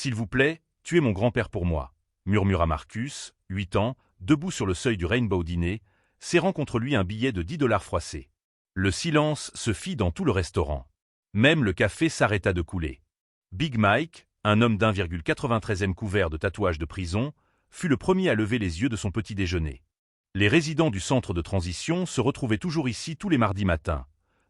S'il vous plaît, tuez mon grand-père pour moi, murmura Marcus, 8 ans, debout sur le seuil du Rainbow Diner, serrant contre lui un billet de 10 $ froissés. Le silence se fit dans tout le restaurant. Même le café s'arrêta de couler. Big Mike, un homme d'1,93 couvert de tatouages de prison, fut le premier à lever les yeux de son petit déjeuner. Les résidents du centre de transition se retrouvaient toujours ici tous les mardis matins.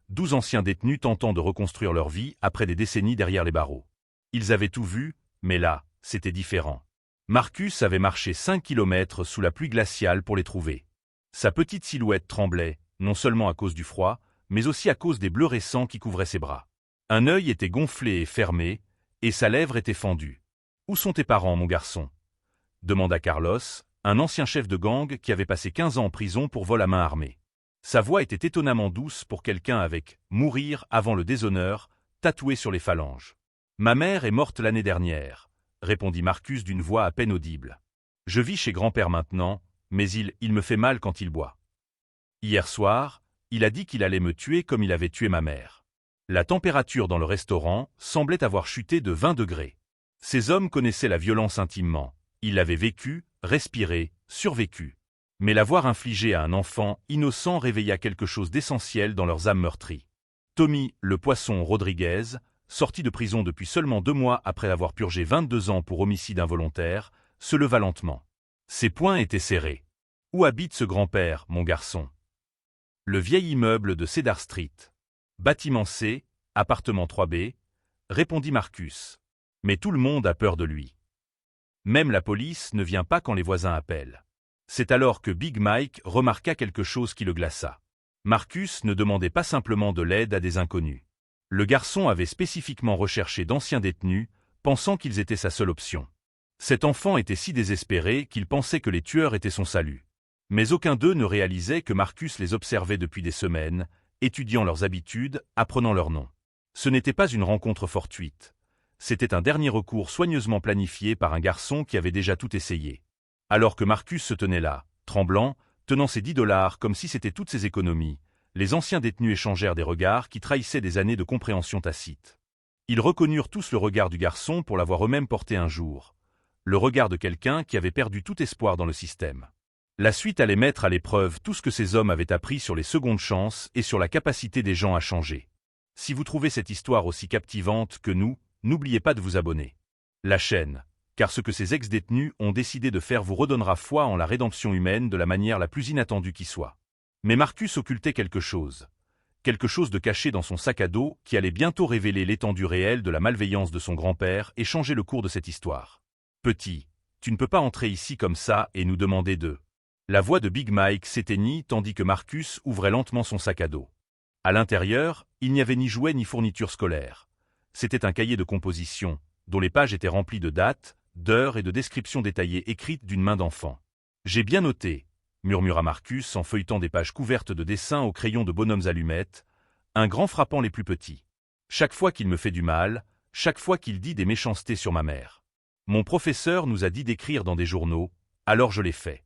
12 anciens détenus tentant de reconstruire leur vie après des décennies derrière les barreaux. Ils avaient tout vu, mais là, c'était différent. Marcus avait marché 5 kilomètres sous la pluie glaciale pour les trouver. Sa petite silhouette tremblait, non seulement à cause du froid, mais aussi à cause des bleus récents qui couvraient ses bras. Un œil était gonflé et fermé, et sa lèvre était fendue. « Où sont tes parents, mon garçon ?» demanda Carlos, un ancien chef de gang qui avait passé 15 ans en prison pour vol à main armée. Sa voix était étonnamment douce pour quelqu'un avec « mourir avant le déshonneur » tatoué sur les phalanges. « Ma mère est morte l'année dernière », répondit Marcus d'une voix à peine audible. « Je vis chez grand-père maintenant, mais il me fait mal quand il boit. Hier soir, il a dit qu'il allait me tuer comme il avait tué ma mère. » La température dans le restaurant semblait avoir chuté de 20 degrés. Ces hommes connaissaient la violence intimement. Ils l'avaient vécue, respirée, survécue. Mais l'avoir infligée à un enfant innocent réveilla quelque chose d'essentiel dans leurs âmes meurtries. Tommy, le poisson Rodriguez, sorti de prison depuis seulement 2 mois après avoir purgé 22 ans pour homicide involontaire, se leva lentement. Ses poings étaient serrés. « Où habite ce grand-père, mon garçon ?» Le vieil immeuble de Cedar Street. Bâtiment C, appartement 3B, répondit Marcus. Mais tout le monde a peur de lui. Même la police ne vient pas quand les voisins appellent. C'est alors que Big Mike remarqua quelque chose qui le glaça. Marcus ne demandait pas simplement de l'aide à des inconnus. Le garçon avait spécifiquement recherché d'anciens détenus, pensant qu'ils étaient sa seule option. Cet enfant était si désespéré qu'il pensait que les tueurs étaient son salut. Mais aucun d'eux ne réalisait que Marcus les observait depuis des semaines, étudiant leurs habitudes, apprenant leurs noms. Ce n'était pas une rencontre fortuite. C'était un dernier recours soigneusement planifié par un garçon qui avait déjà tout essayé. Alors que Marcus se tenait là, tremblant, tenant ses 10 $ comme si c'était toutes ses économies, les anciens détenus échangèrent des regards qui trahissaient des années de compréhension tacite. Ils reconnurent tous le regard du garçon pour l'avoir eux-mêmes porté un jour. Le regard de quelqu'un qui avait perdu tout espoir dans le système. La suite allait mettre à l'épreuve tout ce que ces hommes avaient appris sur les secondes chances et sur la capacité des gens à changer. Si vous trouvez cette histoire aussi captivante que nous, n'oubliez pas de vous abonner. La chaîne, car ce que ces ex-détenus ont décidé de faire vous redonnera foi en la rédemption humaine de la manière la plus inattendue qui soit. Mais Marcus occultait quelque chose de caché dans son sac à dos qui allait bientôt révéler l'étendue réelle de la malveillance de son grand-père et changer le cours de cette histoire. « Petit, tu ne peux pas entrer ici comme ça et nous demander de... » La voix de Big Mike s'éteignit tandis que Marcus ouvrait lentement son sac à dos. À l'intérieur, il n'y avait ni jouets ni fournitures scolaires. C'était un cahier de composition, dont les pages étaient remplies de dates, d'heures et de descriptions détaillées écrites d'une main d'enfant. « J'ai bien noté, » murmura Marcus en feuilletant des pages couvertes de dessins au crayon de bonhommes allumettes, un grand frappant les plus petits. « Chaque fois qu'il me fait du mal, chaque fois qu'il dit des méchancetés sur ma mère. Mon professeur nous a dit d'écrire dans des journaux, alors je l'ai fait. »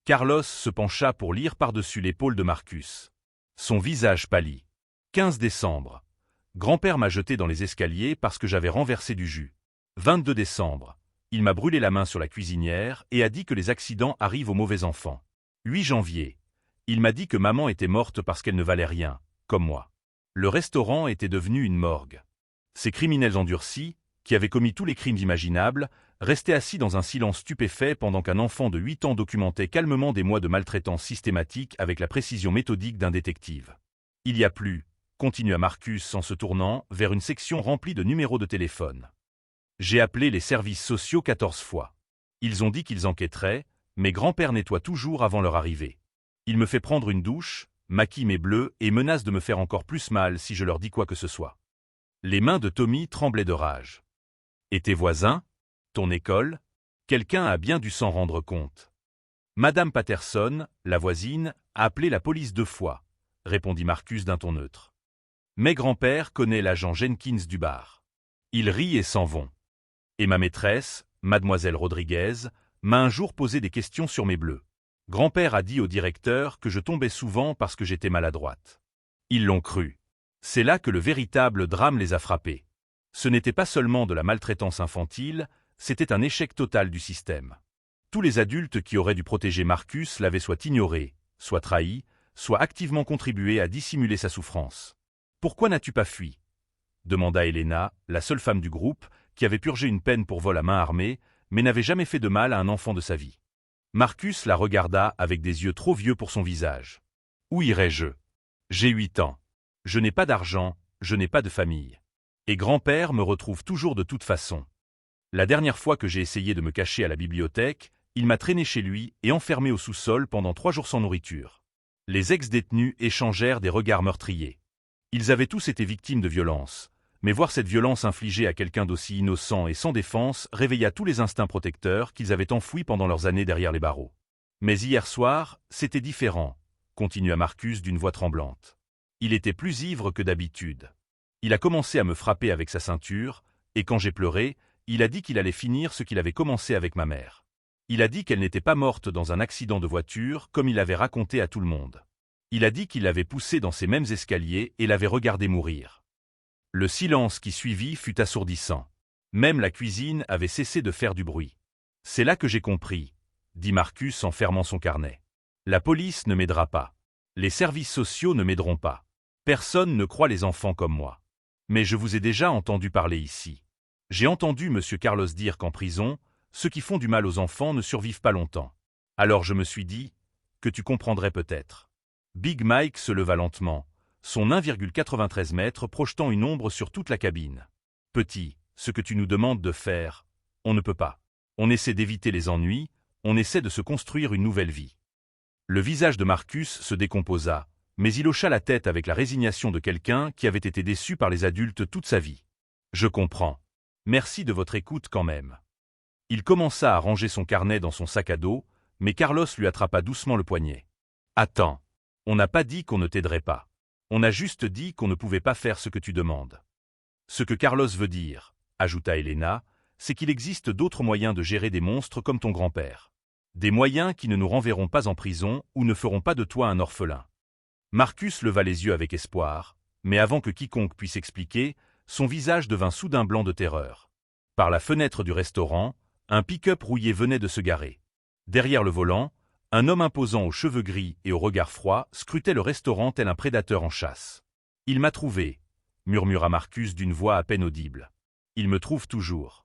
Carlos se pencha pour lire par-dessus l'épaule de Marcus. Son visage pâlit. 15 décembre. Grand-père m'a jeté dans les escaliers parce que j'avais renversé du jus. 22 décembre. Il m'a brûlé la main sur la cuisinière et a dit que les accidents arrivent aux mauvais enfants. 8 janvier. Il m'a dit que maman était morte parce qu'elle ne valait rien, comme moi. Le restaurant était devenu une morgue. Ces criminels endurcis, qui avaient commis tous les crimes imaginables, restaient assis dans un silence stupéfait pendant qu'un enfant de 8 ans documentait calmement des mois de maltraitance systématique avec la précision méthodique d'un détective. Il y a plus, continua Marcus en se tournant vers une section remplie de numéros de téléphone. J'ai appelé les services sociaux 14 fois. Ils ont dit qu'ils enquêteraient, mais grand-père nettoie toujours avant leur arrivée. Il me fait prendre une douche, maquille mes bleus et menace de me faire encore plus mal si je leur dis quoi que ce soit. Les mains de Tommy tremblaient de rage. Et tes voisins ? Ton école ? Quelqu'un a bien dû s'en rendre compte. Madame Patterson, la voisine, a appelé la police 2 fois, répondit Marcus d'un ton neutre. Mais grand-père connaît l'agent Jenkins du bar. Ils rient et s'en vont. Et ma maîtresse, mademoiselle Rodriguez, m'a un jour posé des questions sur mes bleus. Grand-père a dit au directeur que je tombais souvent parce que j'étais maladroite. Ils l'ont cru. C'est là que le véritable drame les a frappés. Ce n'était pas seulement de la maltraitance infantile, c'était un échec total du système. Tous les adultes qui auraient dû protéger Marcus l'avaient soit ignoré, soit trahi, soit activement contribué à dissimuler sa souffrance. « Pourquoi n'as-tu pas fui » demanda Helena, la seule femme du groupe, qui avait purgé une peine pour vol à main armée, mais n'avait jamais fait de mal à un enfant de sa vie. Marcus la regarda avec des yeux trop vieux pour son visage. « Où irais-je ? J'ai 8 ans. Je n'ai pas d'argent, je n'ai pas de famille. Et grand-père me retrouve toujours de toute façon. La dernière fois que j'ai essayé de me cacher à la bibliothèque, il m'a traîné chez lui et enfermé au sous-sol pendant 3 jours sans nourriture. » Les ex-détenus échangèrent des regards meurtriers. Ils avaient tous été victimes de violences, mais voir cette violence infligée à quelqu'un d'aussi innocent et sans défense réveilla tous les instincts protecteurs qu'ils avaient enfouis pendant leurs années derrière les barreaux. « Mais hier soir, c'était différent, » continua Marcus d'une voix tremblante. Il était plus ivre que d'habitude. Il a commencé à me frapper avec sa ceinture, et quand j'ai pleuré, il a dit qu'il allait finir ce qu'il avait commencé avec ma mère. Il a dit qu'elle n'était pas morte dans un accident de voiture comme il l'avait raconté à tout le monde. Il a dit qu'il l'avait poussée dans ces mêmes escaliers et l'avait regardée mourir. Le silence qui suivit fut assourdissant. Même la cuisine avait cessé de faire du bruit. « C'est là que j'ai compris », dit Marcus en fermant son carnet. « La police ne m'aidera pas. Les services sociaux ne m'aideront pas. Personne ne croit les enfants comme moi. Mais je vous ai déjà entendu parler ici. J'ai entendu M. Carlos dire qu'en prison, ceux qui font du mal aux enfants ne survivent pas longtemps. Alors je me suis dit que tu comprendrais peut-être. » Big Mike se leva lentement, son 1,93 mètres projetant une ombre sur toute la cabine. « Petit, ce que tu nous demandes de faire, on ne peut pas. On essaie d'éviter les ennuis, on essaie de se construire une nouvelle vie. » Le visage de Marcus se décomposa, mais il hocha la tête avec la résignation de quelqu'un qui avait été déçu par les adultes toute sa vie. « Je comprends. Merci de votre écoute quand même. » Il commença à ranger son carnet dans son sac à dos, mais Carlos lui attrapa doucement le poignet. « Attends, on n'a pas dit qu'on ne t'aiderait pas. On a juste dit qu'on ne pouvait pas faire ce que tu demandes. » Ce que Carlos veut dire, ajouta Helena, c'est qu'il existe d'autres moyens de gérer des monstres comme ton grand-père. Des moyens qui ne nous renverront pas en prison ou ne feront pas de toi un orphelin. Marcus leva les yeux avec espoir, mais avant que quiconque puisse expliquer, son visage devint soudain blanc de terreur. Par la fenêtre du restaurant, un pick-up rouillé venait de se garer. Derrière le volant, un homme imposant aux cheveux gris et au regard froid scrutait le restaurant tel un prédateur en chasse. « Il m'a trouvé », murmura Marcus d'une voix à peine audible. « Il me trouve toujours. »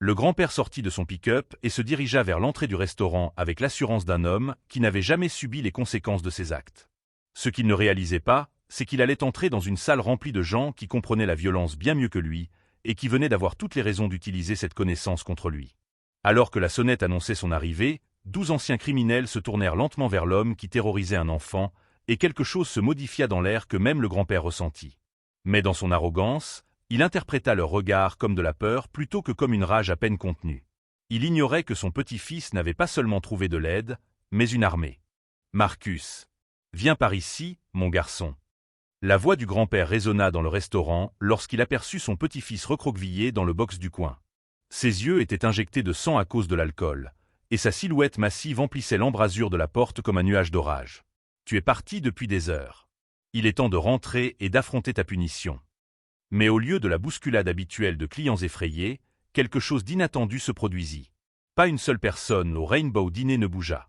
Le grand-père sortit de son pick-up et se dirigea vers l'entrée du restaurant avec l'assurance d'un homme qui n'avait jamais subi les conséquences de ses actes. Ce qu'il ne réalisait pas, c'est qu'il allait entrer dans une salle remplie de gens qui comprenaient la violence bien mieux que lui et qui venaient d'avoir toutes les raisons d'utiliser cette connaissance contre lui. Alors que la sonnette annonçait son arrivée, 12 anciens criminels se tournèrent lentement vers l'homme qui terrorisait un enfant, et quelque chose se modifia dans l'air que même le grand-père ressentit. Mais dans son arrogance, il interpréta leur regard comme de la peur plutôt que comme une rage à peine contenue. Il ignorait que son petit-fils n'avait pas seulement trouvé de l'aide, mais une armée. « Marcus, viens par ici, mon garçon. » La voix du grand-père résonna dans le restaurant lorsqu'il aperçut son petit-fils recroquevillé dans le box du coin. Ses yeux étaient injectés de sang à cause de l'alcool, et sa silhouette massive emplissait l'embrasure de la porte comme un nuage d'orage. « Tu es parti depuis des heures. Il est temps de rentrer et d'affronter ta punition. » Mais au lieu de la bousculade habituelle de clients effrayés, quelque chose d'inattendu se produisit. Pas une seule personne au Rainbow Dîner ne bougea.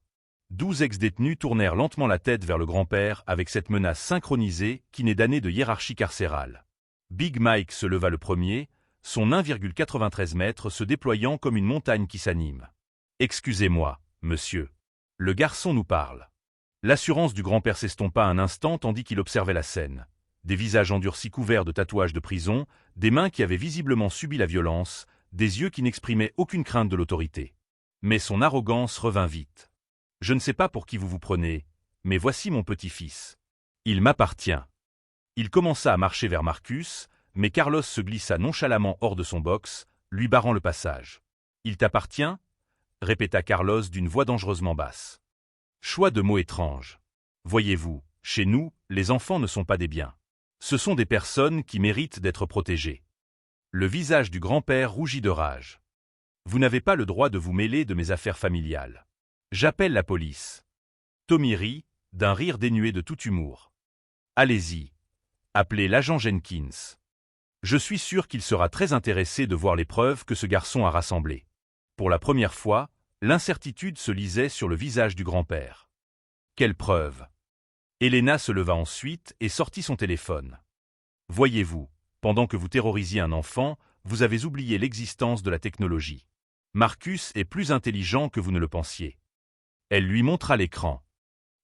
12 ex-détenus tournèrent lentement la tête vers le grand-père avec cette menace synchronisée qui n'est d'année de hiérarchie carcérale. Big Mike se leva le premier, son 1,93 mètres se déployant comme une montagne qui s'anime. « Excusez-moi, monsieur. Le garçon nous parle. » L'assurance du grand-père s'estompa un instant tandis qu'il observait la scène. Des visages endurcis couverts de tatouages de prison, des mains qui avaient visiblement subi la violence, des yeux qui n'exprimaient aucune crainte de l'autorité. Mais son arrogance revint vite. « Je ne sais pas pour qui vous vous prenez, mais voici mon petit-fils. Il m'appartient. » Il commença à marcher vers Marcus, mais Carlos se glissa nonchalamment hors de son box, lui barrant le passage. « Il t'appartient » répéta Carlos d'une voix dangereusement basse. Choix de mots étranges. Voyez-vous, chez nous, les enfants ne sont pas des biens. Ce sont des personnes qui méritent d'être protégées. Le visage du grand-père rougit de rage. Vous n'avez pas le droit de vous mêler de mes affaires familiales. J'appelle la police. Tommy rit, d'un rire dénué de tout humour. Allez-y. Appelez l'agent Jenkins. Je suis sûr qu'il sera très intéressé de voir les preuves que ce garçon a rassemblées. Pour la première fois, l'incertitude se lisait sur le visage du grand-père. Quelle preuve? Elena se leva ensuite et sortit son téléphone. Voyez-vous, pendant que vous terrorisiez un enfant, vous avez oublié l'existence de la technologie. Marcus est plus intelligent que vous ne le pensiez. Elle lui montra l'écran.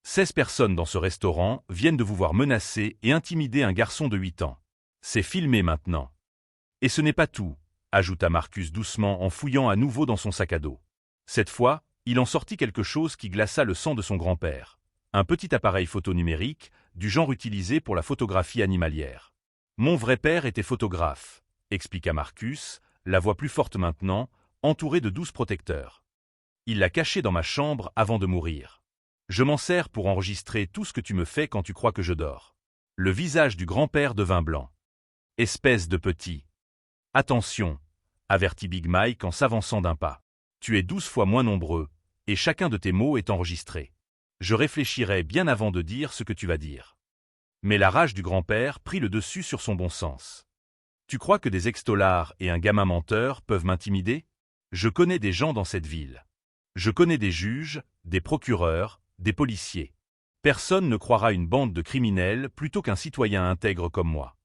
16 personnes dans ce restaurant viennent de vous voir menacer et intimider un garçon de 8 ans. C'est filmé maintenant. Et ce n'est pas tout, ajouta Marcus doucement en fouillant à nouveau dans son sac à dos. Cette fois, il en sortit quelque chose qui glaça le sang de son grand-père. Un petit appareil photo numérique, du genre utilisé pour la photographie animalière. Mon vrai père était photographe, expliqua Marcus, la voix plus forte maintenant, entouré de 12 protecteurs. Il l'a caché dans ma chambre avant de mourir. Je m'en sers pour enregistrer tout ce que tu me fais quand tu crois que je dors. Le visage du grand-père devint blanc. Espèce de petit. Attention, avertit Big Mike en s'avançant d'un pas. Tu es 12 fois moins nombreux, et chacun de tes mots est enregistré. Je réfléchirai bien avant de dire ce que tu vas dire. Mais la rage du grand-père prit le dessus sur son bon sens. Tu crois que des ex-dollars et un gamin menteur peuvent m'intimider? Je connais des gens dans cette ville. Je connais des juges, des procureurs, des policiers. Personne ne croira une bande de criminels plutôt qu'un citoyen intègre comme moi.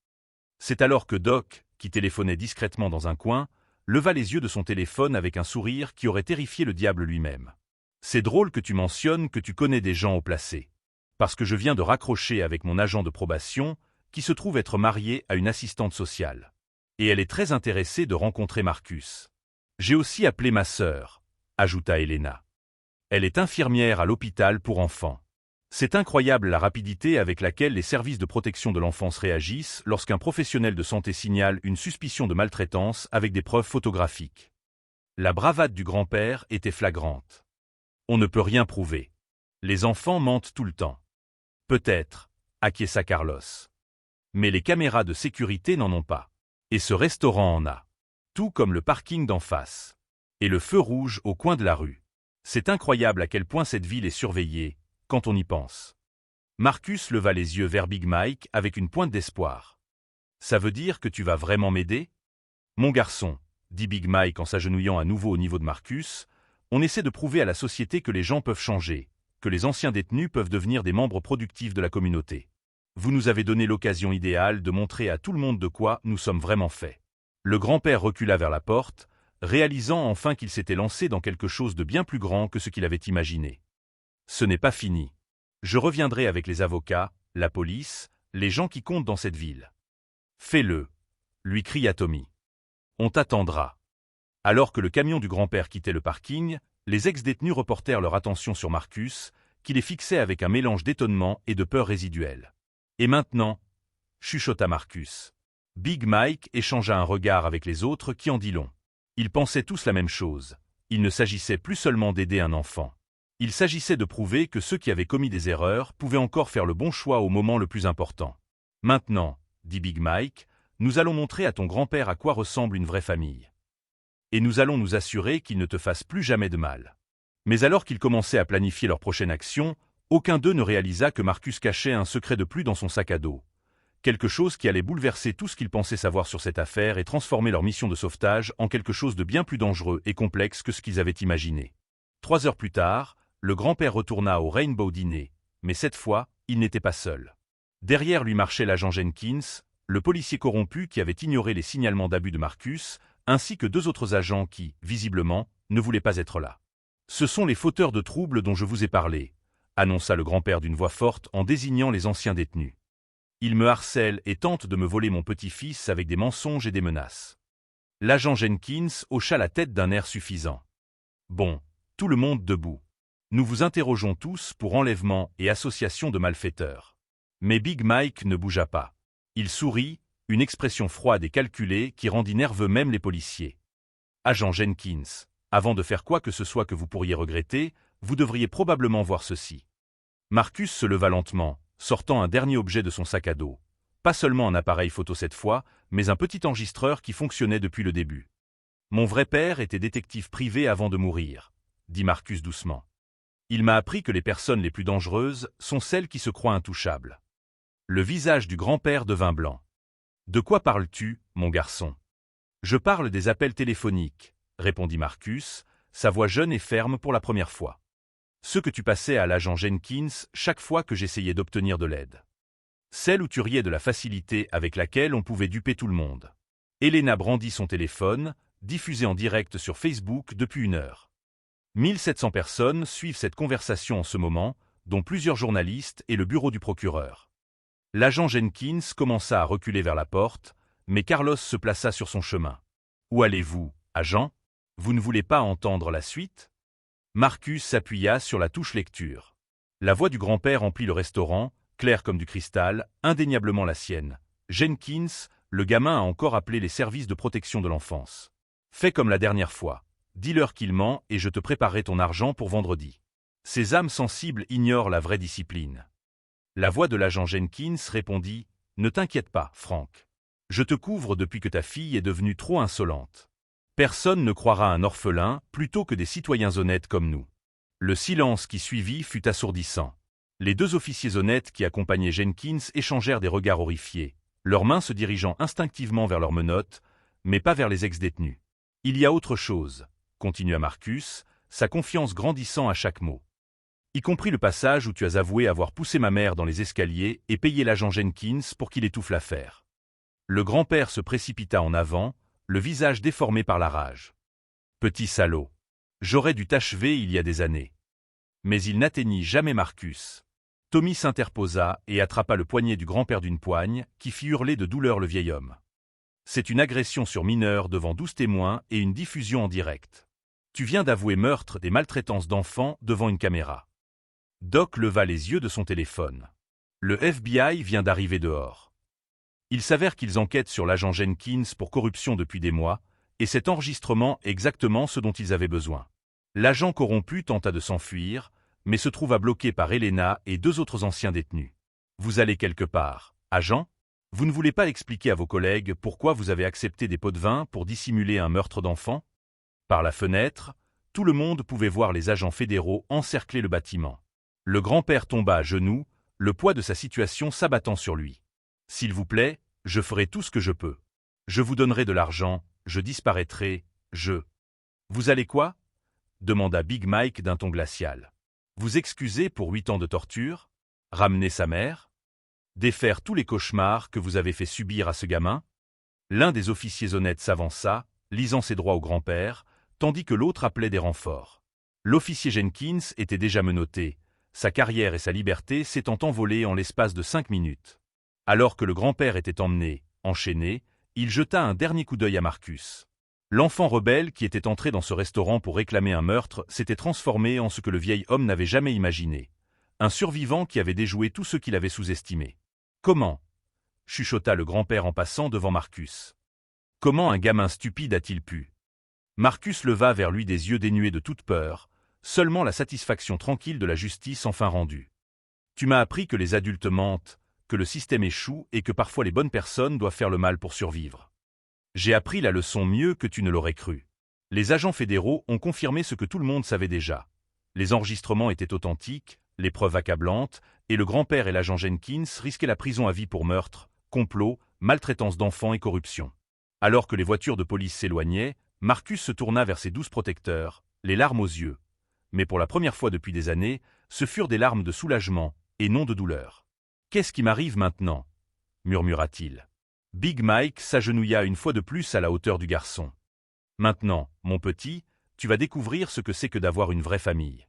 C'est alors que Doc, qui téléphonait discrètement dans un coin, leva les yeux de son téléphone avec un sourire qui aurait terrifié le diable lui-même. C'est drôle que tu mentionnes que tu connais des gens haut placés. Parce que je viens de raccrocher avec mon agent de probation, qui se trouve être marié à une assistante sociale. Et elle est très intéressée de rencontrer Marcus. J'ai aussi appelé ma sœur, ajouta Elena. Elle est infirmière à l'hôpital pour enfants. C'est incroyable la rapidité avec laquelle les services de protection de l'enfance réagissent lorsqu'un professionnel de santé signale une suspicion de maltraitance avec des preuves photographiques. La bravade du grand-père était flagrante. On ne peut rien prouver. Les enfants mentent tout le temps. Peut-être, acquiesça Carlos. Mais les caméras de sécurité n'en ont pas. Et ce restaurant en a. Tout comme le parking d'en face. Et le feu rouge au coin de la rue. C'est incroyable à quel point cette ville est surveillée, quand on y pense. Marcus leva les yeux vers Big Mike avec une pointe d'espoir. Ça veut dire que tu vas vraiment m'aider? Mon garçon, dit Big Mike en s'agenouillant à nouveau au niveau de Marcus, on essaie de prouver à la société que les gens peuvent changer, que les anciens détenus peuvent devenir des membres productifs de la communauté. Vous nous avez donné l'occasion idéale de montrer à tout le monde de quoi nous sommes vraiment faits. Le grand-père recula vers la porte, réalisant enfin qu'il s'était lancé dans quelque chose de bien plus grand que ce qu'il avait imaginé. Ce n'est pas fini. Je reviendrai avec les avocats, la police, les gens qui comptent dans cette ville. Fais-le, lui cria Tommy. On t'attendra. Alors que le camion du grand-père quittait le parking, les ex-détenus reportèrent leur attention sur Marcus, qui les fixait avec un mélange d'étonnement et de peur résiduelle. Et maintenant, chuchota Marcus. Big Mike échangea un regard avec les autres qui en dit long. Ils pensaient tous la même chose. Il ne s'agissait plus seulement d'aider un enfant. Il s'agissait de prouver que ceux qui avaient commis des erreurs pouvaient encore faire le bon choix au moment le plus important. Maintenant, dit Big Mike, nous allons montrer à ton grand-père à quoi ressemble une vraie famille. Et nous allons nous assurer qu'il ne te fasse plus jamais de mal. Mais alors qu'ils commençaient à planifier leur prochaine action, aucun d'eux ne réalisa que Marcus cachait un secret de plus dans son sac à dos. Quelque chose qui allait bouleverser tout ce qu'ils pensaient savoir sur cette affaire et transformer leur mission de sauvetage en quelque chose de bien plus dangereux et complexe que ce qu'ils avaient imaginé. 3 heures plus tard, le grand-père retourna au Rainbow Dîner, mais cette fois, il n'était pas seul. Derrière lui marchait l'agent Jenkins, le policier corrompu qui avait ignoré les signalements d'abus de Marcus, ainsi que 2 autres agents qui, visiblement, ne voulaient pas être là. « Ce sont les fauteurs de troubles dont je vous ai parlé », annonça le grand-père d'une voix forte en désignant les anciens détenus. Ils me harcèlent et tentent de me voler mon petit-fils avec des mensonges et des menaces. L'agent Jenkins hocha la tête d'un air suffisant. Bon, tout le monde debout. Nous vous interrogeons tous pour enlèvement et association de malfaiteurs. Mais Big Mike ne bougea pas. Il sourit, une expression froide et calculée qui rendit nerveux même les policiers. Agent Jenkins, avant de faire quoi que ce soit que vous pourriez regretter, vous devriez probablement voir ceci. Marcus se leva lentement, sortant un dernier objet de son sac à dos. Pas seulement un appareil photo cette fois, mais un petit enregistreur qui fonctionnait depuis le début. Mon vrai père était détective privé avant de mourir, dit Marcus doucement. Il m'a appris que les personnes les plus dangereuses sont celles qui se croient intouchables. Le visage du grand-père devint blanc. De quoi parles-tu, mon garçon? Je parle des appels téléphoniques, répondit Marcus, sa voix jeune et ferme pour la première fois. Ceux que tu passais à l'agent Jenkins chaque fois que j'essayais d'obtenir de l'aide. Celle où tu riais de la facilité avec laquelle on pouvait duper tout le monde. Elena brandit son téléphone, diffusé en direct sur Facebook depuis 1 heure. 1700 personnes suivent cette conversation en ce moment, dont plusieurs journalistes et le bureau du procureur. L'agent Jenkins commença à reculer vers la porte, mais Carlos se plaça sur son chemin. « Où allez-vous, agent? Vous ne voulez pas entendre la suite ?» Marcus s'appuya sur la touche lecture. La voix du grand-père emplit le restaurant, claire comme du cristal, indéniablement la sienne. « Jenkins, le gamin a encore appelé les services de protection de l'enfance. Fais comme la dernière fois. Dis-leur qu'il ment et je te préparerai ton argent pour vendredi. » Ces âmes sensibles ignorent la vraie discipline. La voix de l'agent Jenkins répondit « Ne t'inquiète pas, Frank. Je te couvre depuis que ta fille est devenue trop insolente. Personne ne croira un orphelin plutôt que des citoyens honnêtes comme nous. » Le silence qui suivit fut assourdissant. Les 2 officiers honnêtes qui accompagnaient Jenkins échangèrent des regards horrifiés, leurs mains se dirigeant instinctivement vers leurs menottes, mais pas vers les ex-détenus. « Il y a autre chose, » continua Marcus, sa confiance grandissant à chaque mot. « Y compris le passage où tu as avoué avoir poussé ma mère dans les escaliers et payé l'agent Jenkins pour qu'il étouffe l'affaire. » Le grand-père se précipita en avant, le visage déformé par la rage. « Petit salaud. J'aurais dû t'achever il y a des années. » Mais il n'atteignit jamais Marcus. Tommy s'interposa et attrapa le poignet du grand-père d'une poigne, qui fit hurler de douleur le vieil homme. C'est une agression sur mineur devant 12 témoins et une diffusion en direct. Tu viens d'avouer meurtre des maltraitances d'enfants devant une caméra. Doc leva les yeux de son téléphone. Le FBI vient d'arriver dehors. Il s'avère qu'ils enquêtent sur l'agent Jenkins pour corruption depuis des mois, et cet enregistrement est exactement ce dont ils avaient besoin. L'agent corrompu tenta de s'enfuir, mais se trouva bloqué par Elena et 2 autres anciens détenus. Vous allez quelque part, agent? Vous ne voulez pas expliquer à vos collègues pourquoi vous avez accepté des pots de vin pour dissimuler un meurtre d'enfant? Par la fenêtre, tout le monde pouvait voir les agents fédéraux encercler le bâtiment. Le grand-père tomba à genoux, le poids de sa situation s'abattant sur lui. « S'il vous plaît, je ferai tout ce que je peux. Je vous donnerai de l'argent, je disparaîtrai, je... » « Vous allez quoi? » demanda Big Mike d'un ton glacial. « Vous excuser pour 8 ans de torture? Ramener sa mère? Défaire tous les cauchemars que vous avez fait subir à ce gamin? » L'un des officiers honnêtes s'avança, lisant ses droits au grand-père, tandis que l'autre appelait des renforts. L'officier Jenkins était déjà menotté, sa carrière et sa liberté s'étant envolées en l'espace de 5 minutes. Alors que le grand-père était emmené, enchaîné, il jeta un dernier coup d'œil à Marcus. L'enfant rebelle qui était entré dans ce restaurant pour réclamer un meurtre s'était transformé en ce que le vieil homme n'avait jamais imaginé. Un survivant qui avait déjoué tous ceux qu'il avait sous-estimés. « Comment ?» chuchota le grand-père en passant devant Marcus. « Comment un gamin stupide a-t-il pu ?» Marcus leva vers lui des yeux dénués de toute peur, seulement la satisfaction tranquille de la justice enfin rendue. « Tu m'as appris que les adultes mentent, que le système échoue et que parfois les bonnes personnes doivent faire le mal pour survivre. J'ai appris la leçon mieux que tu ne l'aurais cru. Les agents fédéraux ont confirmé ce que tout le monde savait déjà. Les enregistrements étaient authentiques, les preuves accablantes, et le grand-père et l'agent Jenkins risquaient la prison à vie pour meurtre, complot, maltraitance d'enfants et corruption. » Alors que les voitures de police s'éloignaient, Marcus se tourna vers ses 12 protecteurs, les larmes aux yeux. Mais pour la première fois depuis des années, ce furent des larmes de soulagement, et non de douleur. « Qu'est-ce qui m'arrive maintenant ?» murmura-t-il. Big Mike s'agenouilla une fois de plus à la hauteur du garçon. « Maintenant, mon petit, tu vas découvrir ce que c'est que d'avoir une vraie famille. »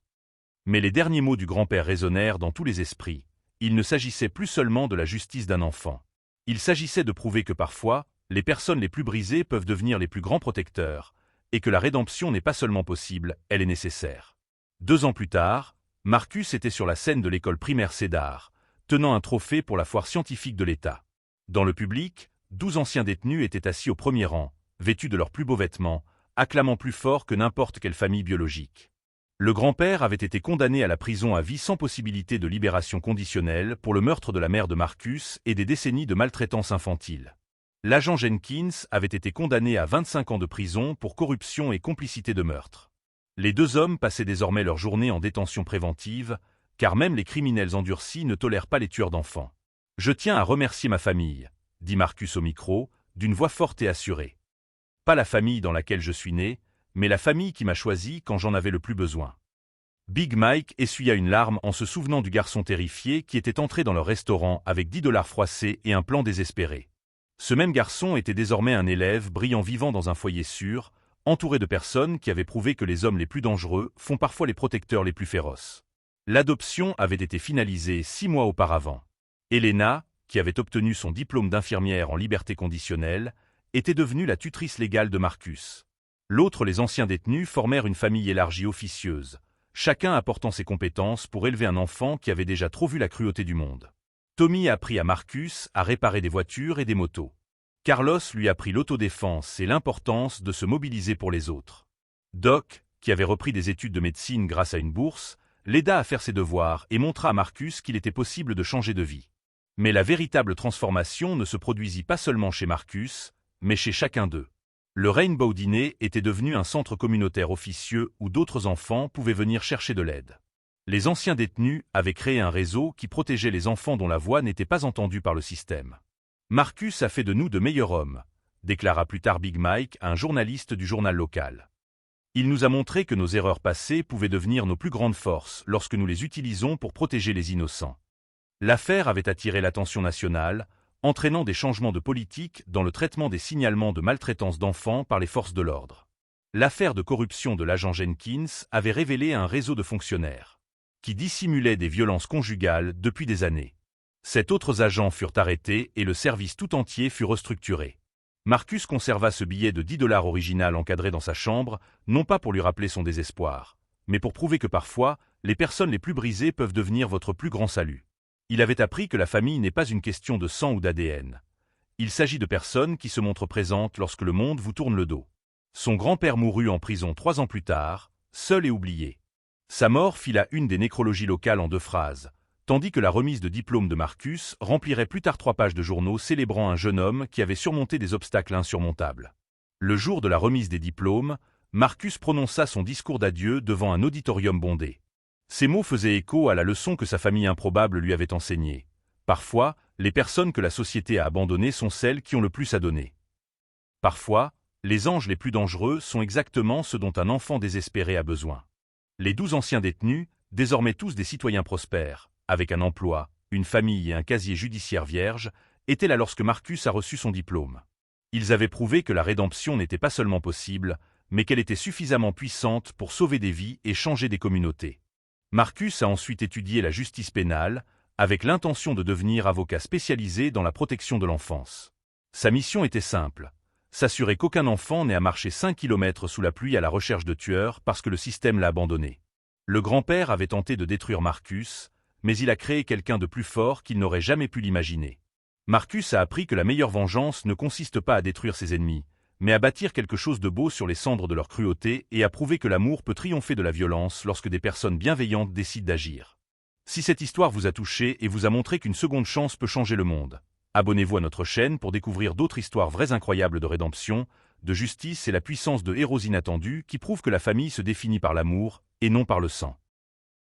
Mais les derniers mots du grand-père résonnèrent dans tous les esprits. Il ne s'agissait plus seulement de la justice d'un enfant. Il s'agissait de prouver que parfois, les personnes les plus brisées peuvent devenir les plus grands protecteurs, et que la rédemption n'est pas seulement possible, elle est nécessaire. 2 ans plus tard, Marcus était sur la scène de l'école primaire Cédar, tenant un trophée pour la foire scientifique de l'État. Dans le public, 12 anciens détenus étaient assis au premier rang, vêtus de leurs plus beaux vêtements, acclamant plus fort que n'importe quelle famille biologique. Le grand-père avait été condamné à la prison à vie sans possibilité de libération conditionnelle pour le meurtre de la mère de Marcus et des décennies de maltraitance infantile. L'agent Jenkins avait été condamné à 25 ans de prison pour corruption et complicité de meurtre. Les 2 hommes passaient désormais leur journée en détention préventive, car même les criminels endurcis ne tolèrent pas les tueurs d'enfants. « Je tiens à remercier ma famille, dit Marcus au micro, d'une voix forte et assurée. Pas la famille dans laquelle je suis né, mais la famille qui m'a choisi quand j'en avais le plus besoin. Big Mike essuya une larme en se souvenant du garçon terrifié qui était entré dans leur restaurant avec 10 $ froissés et un plan désespéré. Ce même garçon était désormais un élève brillant vivant dans un foyer sûr, entouré de personnes qui avaient prouvé que les hommes les plus dangereux font parfois les protecteurs les plus féroces. L'adoption avait été finalisée 6 mois auparavant. Elena, qui avait obtenu son diplôme d'infirmière en liberté conditionnelle, était devenue la tutrice légale de Marcus. L'autre, les anciens détenus, formèrent une famille élargie officieuse, chacun apportant ses compétences pour élever un enfant qui avait déjà trop vu la cruauté du monde. Tommy apprit à Marcus à réparer des voitures et des motos. Carlos lui apprit l'autodéfense et l'importance de se mobiliser pour les autres. Doc, qui avait repris des études de médecine grâce à une bourse, l'aida à faire ses devoirs et montra à Marcus qu'il était possible de changer de vie. Mais la véritable transformation ne se produisit pas seulement chez Marcus, mais chez chacun d'eux. Le Rainbow Diner était devenu un centre communautaire officieux où d'autres enfants pouvaient venir chercher de l'aide. Les anciens détenus avaient créé un réseau qui protégeait les enfants dont la voix n'était pas entendue par le système. Marcus a fait de nous de meilleurs hommes, déclara plus tard Big Mike à un journaliste du journal local. Il nous a montré que nos erreurs passées pouvaient devenir nos plus grandes forces lorsque nous les utilisons pour protéger les innocents. L'affaire avait attiré l'attention nationale, entraînant des changements de politique dans le traitement des signalements de maltraitance d'enfants par les forces de l'ordre. L'affaire de corruption de l'agent Jenkins avait révélé un réseau de fonctionnaires qui dissimulaient des violences conjugales depuis des années. 7 autres agents furent arrêtés et le service tout entier fut restructuré. Marcus conserva ce billet de 10 $ original encadré dans sa chambre, non pas pour lui rappeler son désespoir, mais pour prouver que parfois, les personnes les plus brisées peuvent devenir votre plus grand salut. Il avait appris que la famille n'est pas une question de sang ou d'ADN. Il s'agit de personnes qui se montrent présentes lorsque le monde vous tourne le dos. Son grand-père mourut en prison 3 ans plus tard, seul et oublié. Sa mort fit la une des nécrologies locales en 2 phrases, tandis que la remise de diplôme de Marcus remplirait plus tard 3 pages de journaux célébrant un jeune homme qui avait surmonté des obstacles insurmontables. Le jour de la remise des diplômes, Marcus prononça son discours d'adieu devant un auditorium bondé. Ces mots faisaient écho à la leçon que sa famille improbable lui avait enseignée. Parfois, les personnes que la société a abandonnées sont celles qui ont le plus à donner. Parfois, les anges les plus dangereux sont exactement ceux dont un enfant désespéré a besoin. Les 12 anciens détenus, désormais tous des citoyens prospères, avec un emploi, une famille et un casier judiciaire vierge, étaient là lorsque Marcus a reçu son diplôme. Ils avaient prouvé que la rédemption n'était pas seulement possible, mais qu'elle était suffisamment puissante pour sauver des vies et changer des communautés. Marcus a ensuite étudié la justice pénale, avec l'intention de devenir avocat spécialisé dans la protection de l'enfance. Sa mission était simple: s'assurer qu'aucun enfant n'ait à marcher 5 km sous la pluie à la recherche de tueurs parce que le système l'a abandonné. Le grand-père avait tenté de détruire Marcus, mais il a créé quelqu'un de plus fort qu'il n'aurait jamais pu l'imaginer. Marcus a appris que la meilleure vengeance ne consiste pas à détruire ses ennemis, mais à bâtir quelque chose de beau sur les cendres de leur cruauté et à prouver que l'amour peut triompher de la violence lorsque des personnes bienveillantes décident d'agir. Si cette histoire vous a touché et vous a montré qu'une seconde chance peut changer le monde, abonnez-vous à notre chaîne pour découvrir d'autres histoires vraies incroyables de rédemption, de justice et la puissance de héros inattendus qui prouvent que la famille se définit par l'amour et non par le sang.